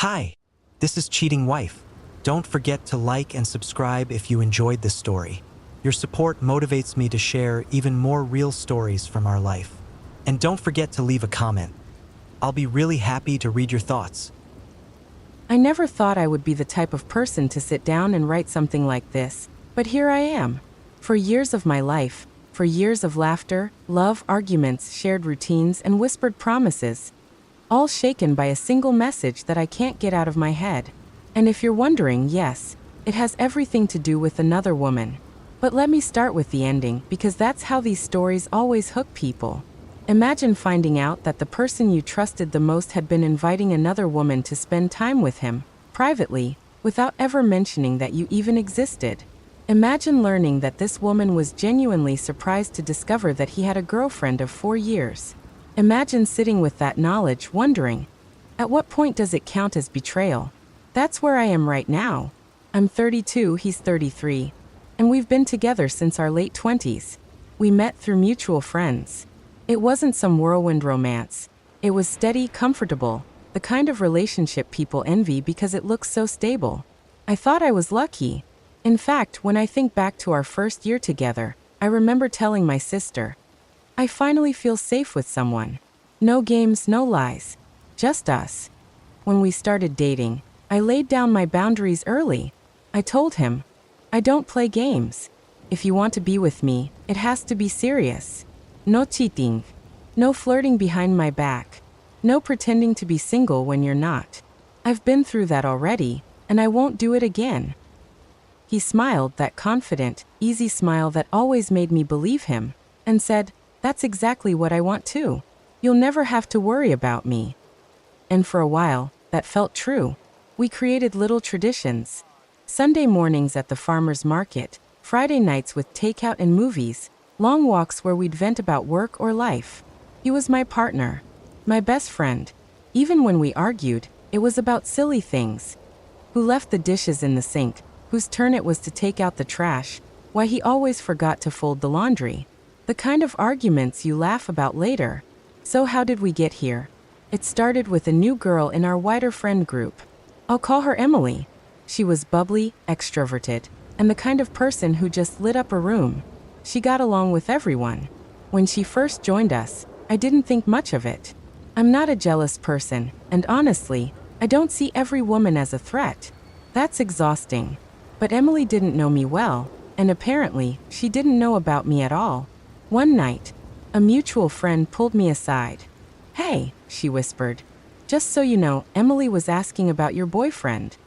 Hi, this is Cheating Wife. Don't forget to like and subscribe if you enjoyed this story. Your support motivates me to share even more real stories from our life. And don't forget to leave a comment. I'll be really happy to read your thoughts. I never thought I would be the type of person to sit down and write something like this, but here I am. For years of my life, for years of laughter, love, arguments, shared routines, and whispered promises, all shaken by a single message that I can't get out of my head. And if you're wondering, yes, it has everything to do with another woman. But let me start with the ending, because that's how these stories always hook people. Imagine finding out that the person you trusted the most had been inviting another woman to spend time with him, privately, without ever mentioning that you even existed. Imagine learning that this woman was genuinely surprised to discover that he had a girlfriend of 4 years. Imagine sitting with that knowledge, wondering, at what point does it count as betrayal? That's where I am right now. I'm 32, he's 33, and we've been together since our late 20s. We met through mutual friends. It wasn't some whirlwind romance. It was steady, comfortable, the kind of relationship people envy because it looks so stable. I thought I was lucky. In fact, when I think back to our first year together, I remember telling my sister, I finally feel safe with someone. No games, no lies. Just us. When we started dating, I laid down my boundaries early. I told him, I don't play games. If you want to be with me, it has to be serious. No cheating. No flirting behind my back. No pretending to be single when you're not. I've been through that already, and I won't do it again. He smiled, that confident, easy smile that always made me believe him, and said, that's exactly what I want too. You'll never have to worry about me. And for a while, that felt true. We created little traditions. Sunday mornings at the farmer's market, Friday nights with takeout and movies, long walks where we'd vent about work or life. He was my partner, my best friend. Even when we argued, it was about silly things. Who left the dishes in the sink, whose turn it was to take out the trash, why he always forgot to fold the laundry. The kind of arguments you laugh about later. So how did we get here? It started with a new girl in our wider friend group. I'll call her Emily. She was bubbly, extroverted, and the kind of person who just lit up a room. She got along with everyone. When she first joined us, I didn't think much of it. I'm not a jealous person, and honestly, I don't see every woman as a threat. That's exhausting. But Emily didn't know me well, and apparently, she didn't know about me at all. One night, a mutual friend pulled me aside. Hey, she whispered. Just so you know, Emily was asking about your boyfriend.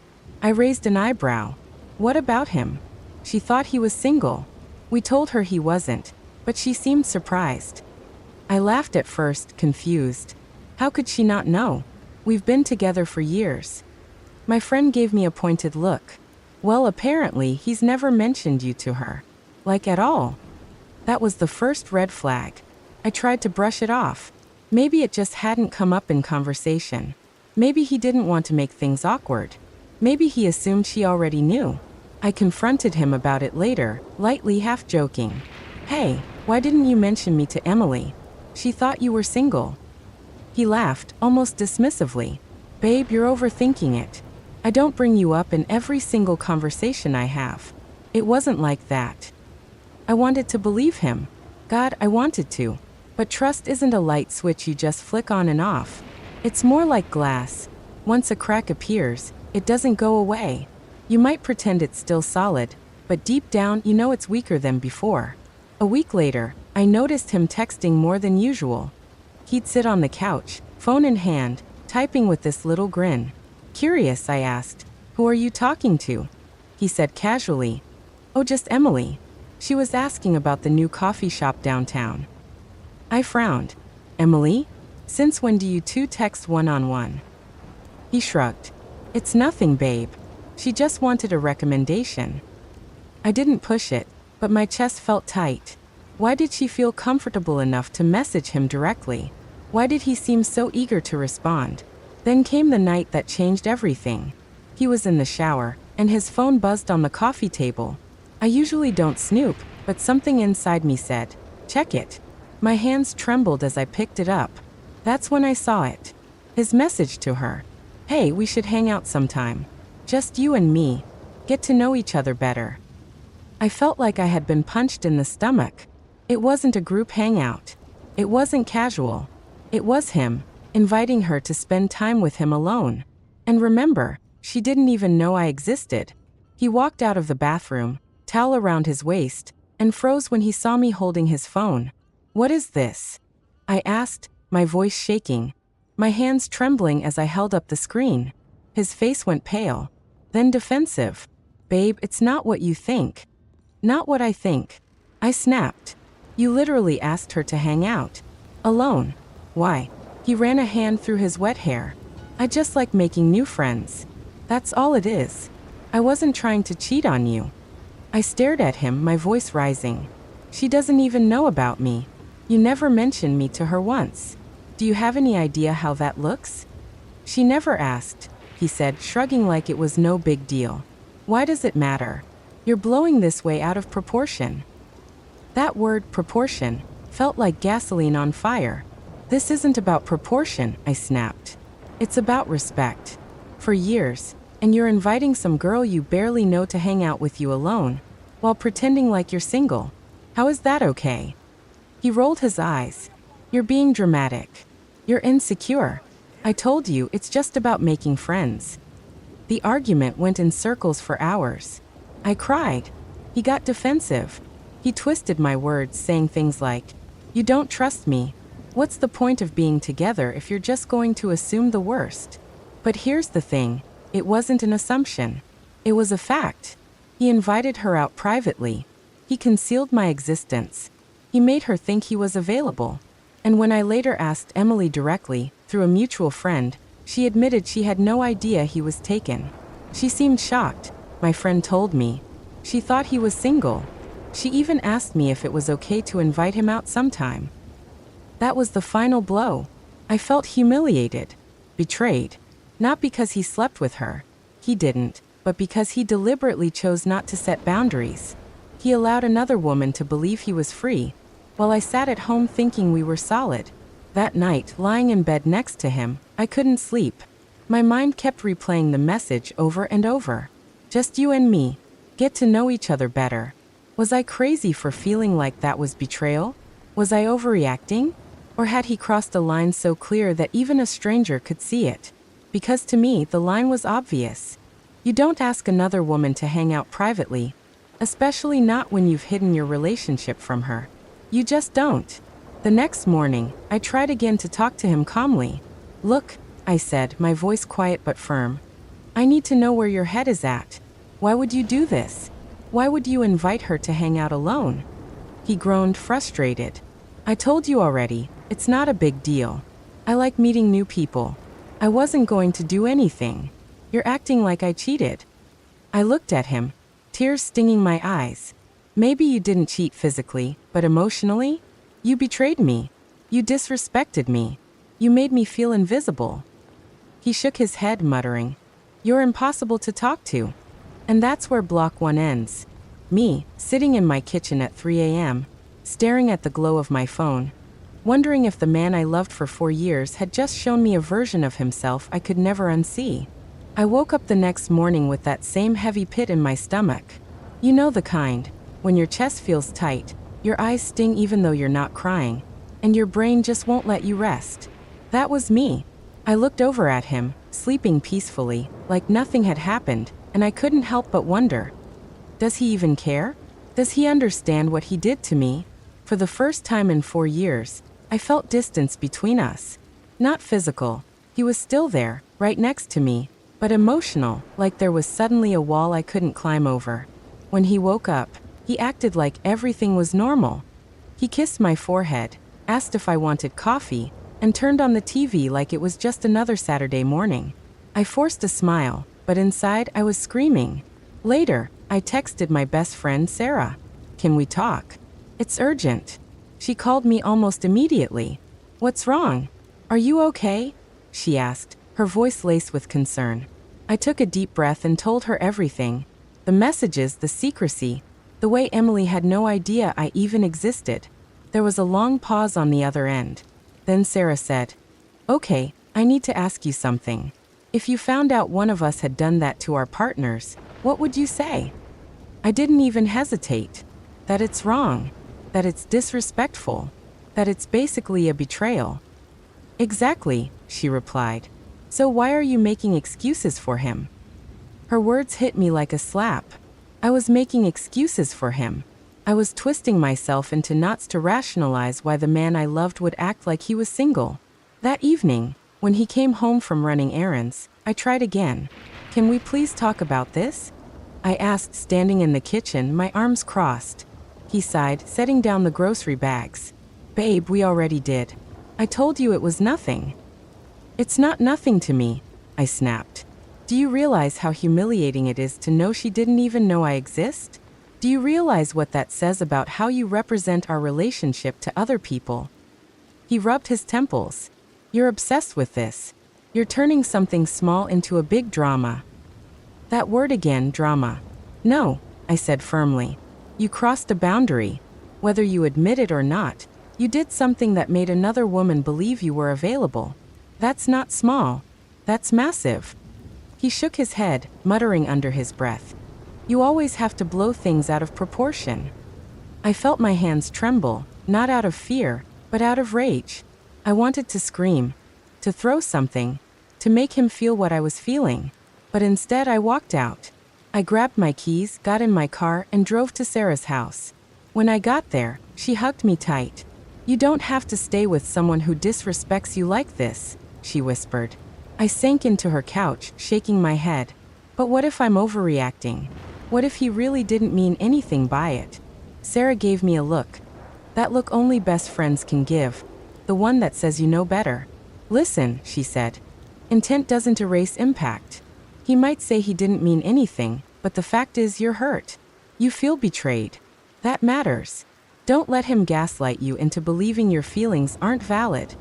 I raised an eyebrow. What about him? She thought he was single. We told her he wasn't, but she seemed surprised. I laughed at first, confused. How could she not know? We've been together for years. My friend gave me a pointed look. Well, apparently, he's never mentioned you to her. Like at all. That was the first red flag. I tried to brush it off. Maybe it just hadn't come up in conversation. Maybe he didn't want to make things awkward. Maybe he assumed she already knew. I confronted him about it later, lightly, half joking. Hey, why didn't you mention me to Emily? She thought you were single. He laughed, almost dismissively. Babe, you're overthinking it. I don't bring you up in every single conversation I have. It wasn't like that. I wanted to believe him. God, I wanted to. But trust isn't a light switch you just flick on and off. It's more like glass. Once a crack appears, it doesn't go away. You might pretend it's still solid, but deep down you know it's weaker than before. A week later, I noticed him texting more than usual. He'd sit on the couch, phone in hand, typing with this little grin. Curious, I asked, who are you talking to? He said casually, oh, just Emily. She was asking about the new coffee shop downtown. I frowned. Emily? Since when do you two text one-on-one? He shrugged. It's nothing, babe. She just wanted a recommendation. I didn't push it, but my chest felt tight. Why did she feel comfortable enough to message him directly? Why did he seem so eager to respond? Then came the night that changed everything. He was in the shower, and his phone buzzed on the coffee table. I usually don't snoop, but something inside me said, check it. My hands trembled as I picked it up. That's when I saw it. His message to her. Hey, we should hang out sometime. Just you and me. Get to know each other better. I felt like I had been punched in the stomach. It wasn't a group hangout. It wasn't casual. It was him, inviting her to spend time with him alone. And remember, she didn't even know I existed. He walked out of the bathroom, towel around his waist, and froze when he saw me holding his phone. What is this? I asked, my voice shaking, my hands trembling as I held up the screen. His face went pale, then defensive. Babe, it's not what you think. Not what I think. I snapped. You literally asked her to hang out. Alone. Why? He ran a hand through his wet hair. I just like making new friends. That's all it is. I wasn't trying to cheat on you. I stared at him, my voice rising. She doesn't even know about me. You never mentioned me to her once. Do you have any idea how that looks? She never asked, he said, shrugging like it was no big deal. Why does it matter? You're blowing this way out of proportion. That word, proportion, felt like gasoline on fire. This isn't about proportion, I snapped. It's about respect. For years, and you're inviting some girl you barely know to hang out with you alone, while pretending like you're single. How is that okay? He rolled his eyes. You're being dramatic. You're insecure. I told you it's just about making friends. The argument went in circles for hours. I cried. He got defensive. He twisted my words, saying things like, you don't trust me. What's the point of being together if you're just going to assume the worst? But here's the thing. It wasn't an assumption. It was a fact. He invited her out privately. He concealed my existence. He made her think he was available. And when I later asked Emily directly, through a mutual friend, she admitted she had no idea he was taken. She seemed shocked, my friend told me. She thought he was single. She even asked me if it was okay to invite him out sometime. That was the final blow. I felt humiliated, betrayed. Not because he slept with her. He didn't, but because he deliberately chose not to set boundaries. He allowed another woman to believe he was free, while I sat at home thinking we were solid. That night, lying in bed next to him, I couldn't sleep. My mind kept replaying the message over and over. Just you and me. Get to know each other better. Was I crazy for feeling like that was betrayal? Was I overreacting? Or had he crossed a line so clear that even a stranger could see it? Because to me, the line was obvious. You don't ask another woman to hang out privately, especially not when you've hidden your relationship from her. You just don't. The next morning, I tried again to talk to him calmly. Look, I said, my voice quiet but firm. I need to know where your head is at. Why would you do this? Why would you invite her to hang out alone? He groaned, frustrated. I told you already, it's not a big deal. I like meeting new people. I wasn't going to do anything. You're acting like I cheated. I looked at him, tears stinging my eyes. Maybe you didn't cheat physically, but emotionally? You betrayed me. You disrespected me. You made me feel invisible. He shook his head, muttering, You're impossible to talk to. And that's where block 1 ends. Me, sitting in my kitchen at 3 a.m., staring at the glow of my phone, wondering if the man I loved for 4 years had just shown me a version of himself I could never unsee. I woke up the next morning with that same heavy pit in my stomach. You know the kind, when your chest feels tight, your eyes sting even though you're not crying, and your brain just won't let you rest. That was me. I looked over at him, sleeping peacefully, like nothing had happened, and I couldn't help but wonder. Does he even care? Does he understand what he did to me? For the first time in 4 years, I felt distance between us. Not physical. He was still there, right next to me, but emotional, like there was suddenly a wall I couldn't climb over. When he woke up, he acted like everything was normal. He kissed my forehead, asked if I wanted coffee, and turned on the TV like it was just another Saturday morning. I forced a smile, but inside I was screaming. Later, I texted my best friend Sarah. Can we talk? It's urgent. She called me almost immediately. What's wrong? Are you okay? She asked, her voice laced with concern. I took a deep breath and told her everything. The messages, the secrecy, the way Emily had no idea I even existed. There was a long pause on the other end. Then Sarah said, Okay, I need to ask you something. If you found out one of us had done that to our partners, what would you say? I didn't even hesitate. That it's wrong. That it's disrespectful. That it's basically a betrayal. Exactly, she replied. So why are you making excuses for him? Her words hit me like a slap. I was making excuses for him. I was twisting myself into knots to rationalize why the man I loved would act like he was single. That evening, when he came home from running errands, I tried again. Can we please talk about this? I asked, standing in the kitchen, my arms crossed. He sighed, setting down the grocery bags. Babe, we already did. I told you it was nothing. It's not nothing to me, I snapped. Do you realize how humiliating it is to know she didn't even know I exist? Do you realize what that says about how you represent our relationship to other people? He rubbed his temples. You're obsessed with this. You're turning something small into a big drama. That word again, drama. No, I said firmly. You crossed a boundary. Whether you admit it or not, you did something that made another woman believe you were available. That's not small. That's massive. He shook his head, muttering under his breath. You always have to blow things out of proportion. I felt my hands tremble, not out of fear, but out of rage. I wanted to scream, to throw something, to make him feel what I was feeling. But instead I walked out. I grabbed my keys, got in my car, and drove to Sarah's house. When I got there, she hugged me tight. You don't have to stay with someone who disrespects you like this, she whispered. I sank into her couch, shaking my head. But what if I'm overreacting? What if he really didn't mean anything by it? Sarah gave me a look. That look only best friends can give. The one that says you know better. Listen, she said. Intent doesn't erase impact. He might say he didn't mean anything, but the fact is you're hurt. You feel betrayed. That matters. Don't let him gaslight you into believing your feelings aren't valid.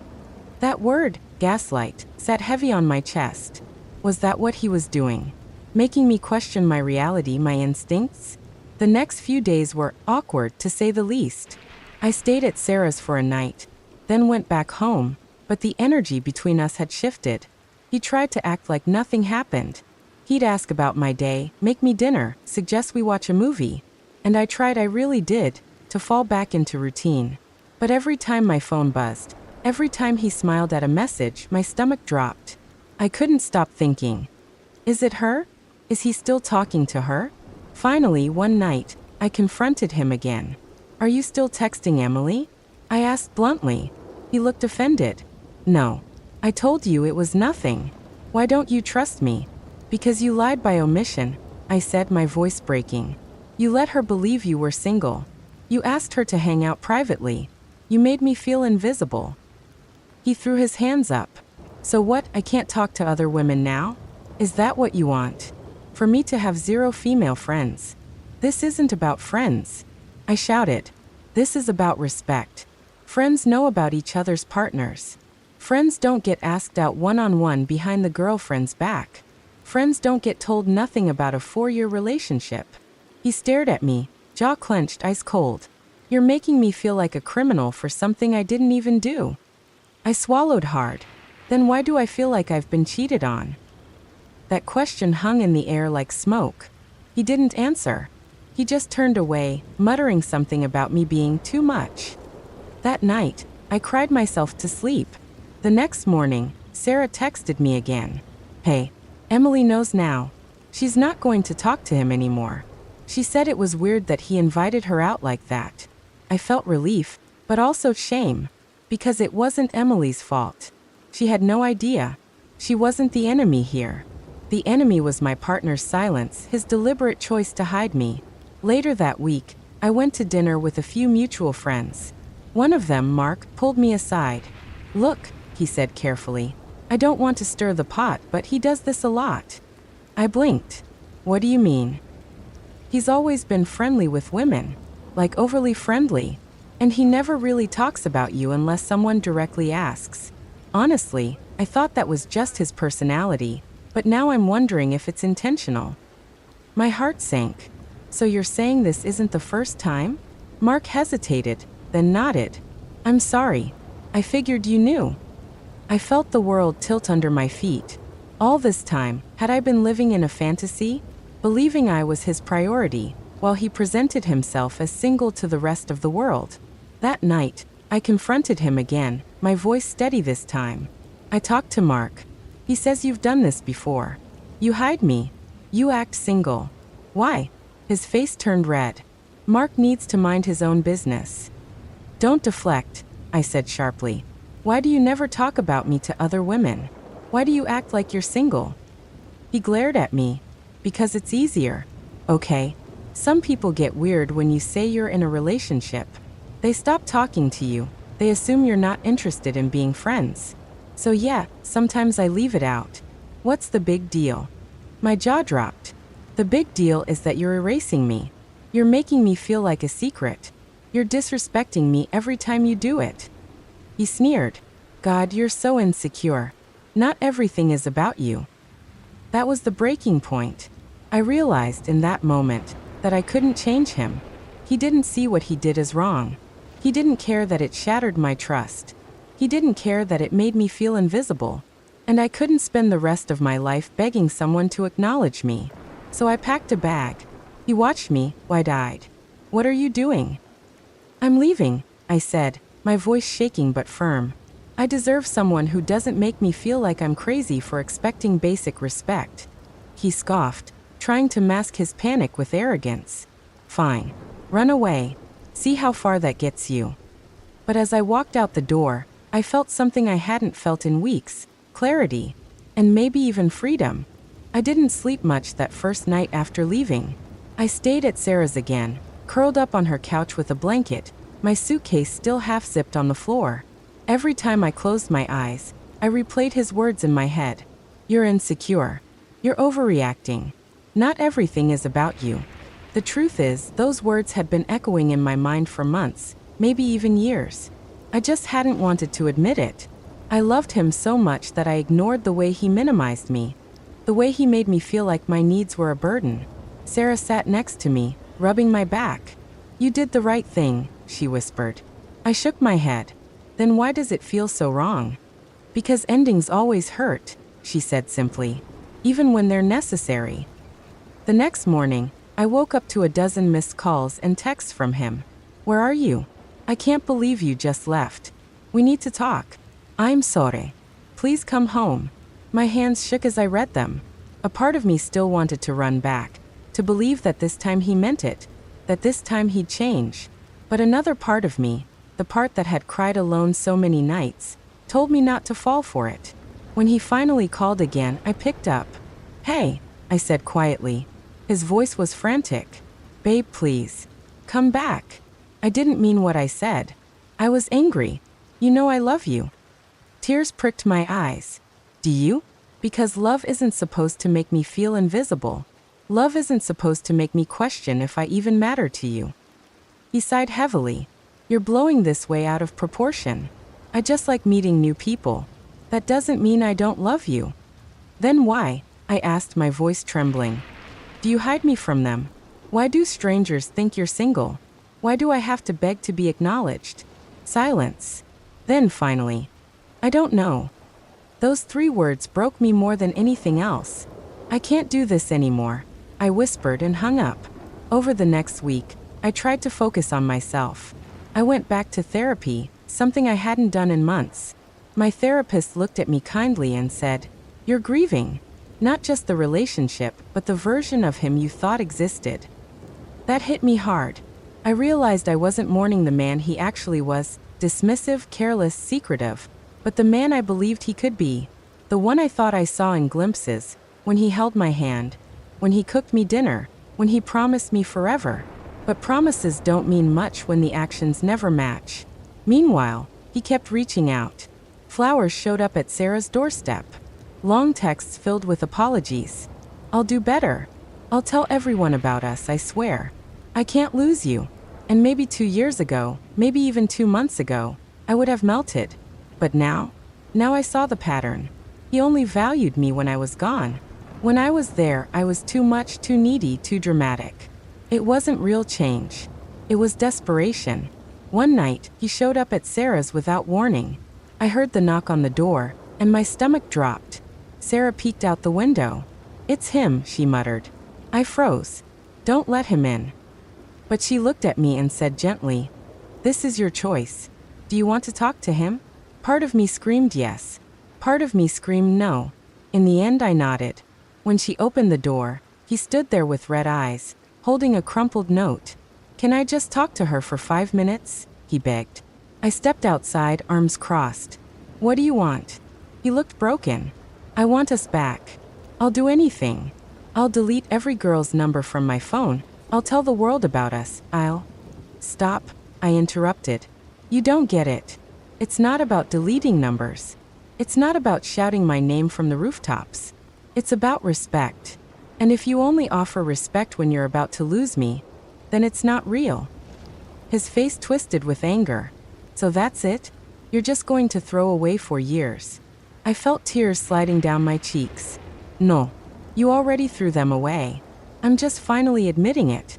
That word, gaslight, sat heavy on my chest. Was that what he was doing? Making me question my reality, my instincts? The next few days were awkward, to say the least. I stayed at Sarah's for a night, then went back home, but the energy between us had shifted. He tried to act like nothing happened. He'd ask about my day, make me dinner, suggest we watch a movie. And I tried, I really did, to fall back into routine. But every time my phone buzzed, every time he smiled at a message, my stomach dropped. I couldn't stop thinking. Is it her? Is he still talking to her? Finally, one night, I confronted him again. Are you still texting Emily? I asked bluntly. He looked offended. No. I told you it was nothing. Why don't you trust me? Because you lied by omission, I said, my voice breaking. You let her believe you were single. You asked her to hang out privately. You made me feel invisible. He threw his hands up. So what, I can't talk to other women now? Is that what you want? For me to have 0 female friends? This isn't about friends. I shouted. This is about respect. Friends know about each other's partners. Friends don't get asked out one-on-one behind the girlfriend's back. Friends don't get told nothing about a 4-year relationship. He stared at me, jaw clenched, ice cold. You're making me feel like a criminal for something I didn't even do. I swallowed hard. Then why do I feel like I've been cheated on? That question hung in the air like smoke. He didn't answer. He just turned away, muttering something about me being too much. That night, I cried myself to sleep. The next morning, Sarah texted me again. Hey, Emily knows now. She's not going to talk to him anymore. She said it was weird that he invited her out like that. I felt relief, but also shame, because it wasn't Emily's fault. She had no idea. She wasn't the enemy here. The enemy was my partner's silence, his deliberate choice to hide me. Later that week, I went to dinner with a few mutual friends. One of them, Mark, pulled me aside. Look, he said carefully. I don't want to stir the pot, but he does this a lot. I blinked. What do you mean? He's always been friendly with women, like overly friendly, and he never really talks about you unless someone directly asks. Honestly, I thought that was just his personality, but now I'm wondering if it's intentional. My heart sank. So you're saying this isn't the first time? Mark hesitated, then nodded. I'm sorry. I figured you knew. I felt the world tilt under my feet. All this time, had I been living in a fantasy, believing I was his priority, while he presented himself as single to the rest of the world? That night, I confronted him again, my voice steady this time. I talked to Mark. He says you've done this before. You hide me. You act single. Why? His face turned red. Mark needs to mind his own business. Don't deflect, I said sharply. Why do you never talk about me to other women? Why do you act like you're single? He glared at me. Because it's easier. Okay. Some people get weird when you say you're in a relationship. They stop talking to you. They assume you're not interested in being friends. So yeah, sometimes I leave it out. What's the big deal? My jaw dropped. The big deal is that you're erasing me. You're making me feel like a secret. You're disrespecting me every time you do it. He sneered. God, you're so insecure. Not everything is about you. That was the breaking point. I realized in that moment that I couldn't change him. He didn't see what he did as wrong. He didn't care that it shattered my trust. He didn't care that it made me feel invisible. And I couldn't spend the rest of my life begging someone to acknowledge me. So I packed a bag. He watched me, wide-eyed. What are you doing? I'm leaving, I said, my voice shaking but firm. I deserve someone who doesn't make me feel like I'm crazy for expecting basic respect. He scoffed, trying to mask his panic with arrogance. Fine. Run away. See how far that gets you. But as I walked out the door, I felt something I hadn't felt in weeks. Clarity. And maybe even freedom. I didn't sleep much that first night after leaving. I stayed at Sarah's again, curled up on her couch with a blanket, my suitcase still half-zipped on the floor. Every time I closed my eyes, I replayed his words in my head. You're insecure. You're overreacting. Not everything is about you. The truth is, those words had been echoing in my mind for months, maybe even years. I just hadn't wanted to admit it. I loved him so much that I ignored the way he minimized me, the way he made me feel like my needs were a burden. Sarah sat next to me, rubbing my back. You did the right thing, she whispered. I shook my head. Then why does it feel so wrong? Because endings always hurt, she said simply, even when they're necessary. The next morning, I woke up to a dozen missed calls and texts from him. Where are you? I can't believe you just left. We need to talk. I'm sorry. Please come home. My hands shook as I read them. A part of me still wanted to run back, to believe that this time he meant it, that this time he'd change. But another part of me, the part that had cried alone so many nights, told me not to fall for it. When he finally called again, I picked up. Hey, I said quietly. His voice was frantic. Babe, please. Come back. I didn't mean what I said. I was angry. You know I love you. Tears pricked my eyes. Do you? Because love isn't supposed to make me feel invisible. Love isn't supposed to make me question if I even matter to you. He sighed heavily. You're blowing this way out of proportion. I just like meeting new people. That doesn't mean I don't love you. Then why? I asked, my voice trembling. Do you hide me from them? Why do strangers think you're single? Why do I have to beg to be acknowledged? Silence. Then finally, I don't know. Those 3 words broke me more than anything else. I can't do this anymore, I whispered and hung up. Over the next week, I tried to focus on myself. I went back to therapy, something I hadn't done in months. My therapist looked at me kindly and said, You're grieving. Not just the relationship, but the version of him you thought existed. That hit me hard. I realized I wasn't mourning the man he actually was, dismissive, careless, secretive, but the man I believed he could be, the one I thought I saw in glimpses, when he held my hand, when he cooked me dinner, when he promised me forever. But promises don't mean much when the actions never match. Meanwhile, he kept reaching out. Flowers showed up at Sarah's doorstep. Long texts filled with apologies. I'll do better. I'll tell everyone about us, I swear. I can't lose you. And maybe 2 years ago, maybe even 2 months ago, I would have melted. But now I saw the pattern. He only valued me when I was gone. When I was there, I was too much, too needy, too dramatic. It wasn't real change. It was desperation. One night, he showed up at Sarah's without warning. I heard the knock on the door, and my stomach dropped. Sarah peeked out the window. "It's him," she muttered. I froze. "Don't let him in." But she looked at me and said gently, "This is your choice. Do you want to talk to him?" Part of me screamed yes. Part of me screamed no. In the end, I nodded. When she opened the door, he stood there with red eyes, holding a crumpled note. "Can I just talk to her for 5 minutes?" he begged. I stepped outside, arms crossed. "What do you want?" He looked broken. "I want us back. I'll do anything. I'll delete every girl's number from my phone. I'll tell the world about us. I'll..." "Stop," I interrupted. "You don't get it. It's not about deleting numbers. It's not about shouting my name from the rooftops. It's about respect. And if you only offer respect when you're about to lose me, then it's not real." His face twisted with anger. "So that's it? You're just going to throw away 4 years?" I felt tears sliding down my cheeks. "No. You already threw them away. I'm just finally admitting it."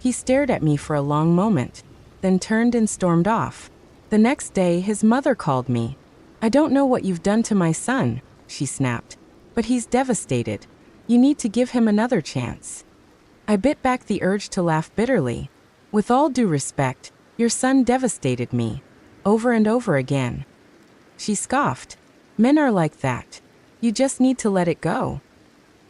He stared at me for a long moment, then turned and stormed off. The next day, his mother called me. "I don't know what you've done to my son," she snapped, "but he's devastated. You need to give him another chance." I bit back the urge to laugh bitterly. "With all due respect, your son devastated me. Over and over again." She scoffed. "Men are like that. You just need to let it go."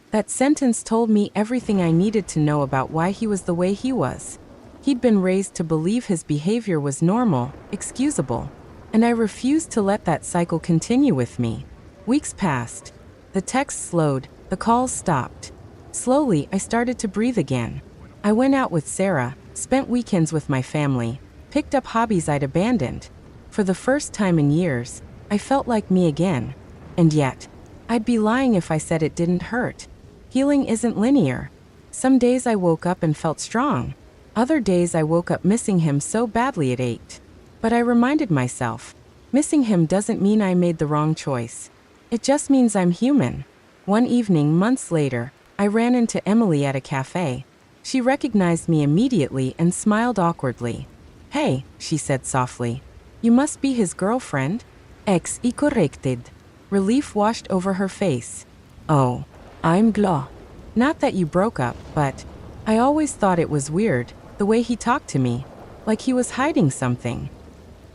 That sentence told me everything I needed to know about why he was the way he was. He'd been raised to believe his behavior was normal, excusable, and I refused to let that cycle continue with me. Weeks passed. The texts slowed, the calls stopped. Slowly, I started to breathe again. I went out with Sarah, spent weekends with my family, picked up hobbies I'd abandoned. For the first time in years, I felt like me again. And yet, I'd be lying if I said it didn't hurt. Healing isn't linear. Some days I woke up and felt strong. Other days I woke up missing him so badly it ached. But I reminded myself, missing him doesn't mean I made the wrong choice. It just means I'm human. One evening, months later, I ran into Emily at a cafe. She recognized me immediately and smiled awkwardly. "Hey," she said softly. "You must be his girlfriend?" Ex y corrected. Relief washed over her face. "Oh, I'm glad. Not that you broke up, but I always thought it was weird, the way he talked to me, like he was hiding something."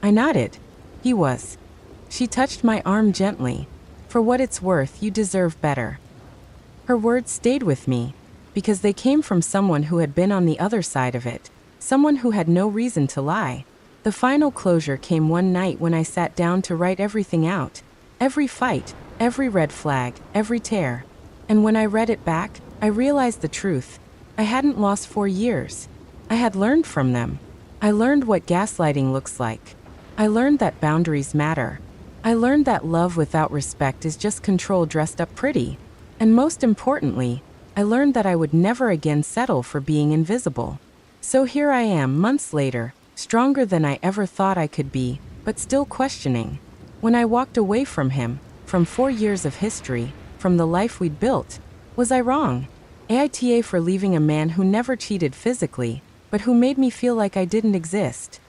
I nodded. He was. She touched my arm gently. "For what it's worth, you deserve better." Her words stayed with me, because they came from someone who had been on the other side of it, someone who had no reason to lie. The final closure came one night when I sat down to write everything out. Every fight, every red flag, every tear. And when I read it back, I realized the truth. I hadn't lost 4 years. I had learned from them. I learned what gaslighting looks like. I learned that boundaries matter. I learned that love without respect is just control dressed up pretty. And most importantly, I learned that I would never again settle for being invisible. So here I am months later, stronger than I ever thought I could be, but still questioning. When I walked away from him, from 4 years of history, from the life we'd built, was I wrong? AITA for leaving a man who never cheated physically, but who made me feel like I didn't exist.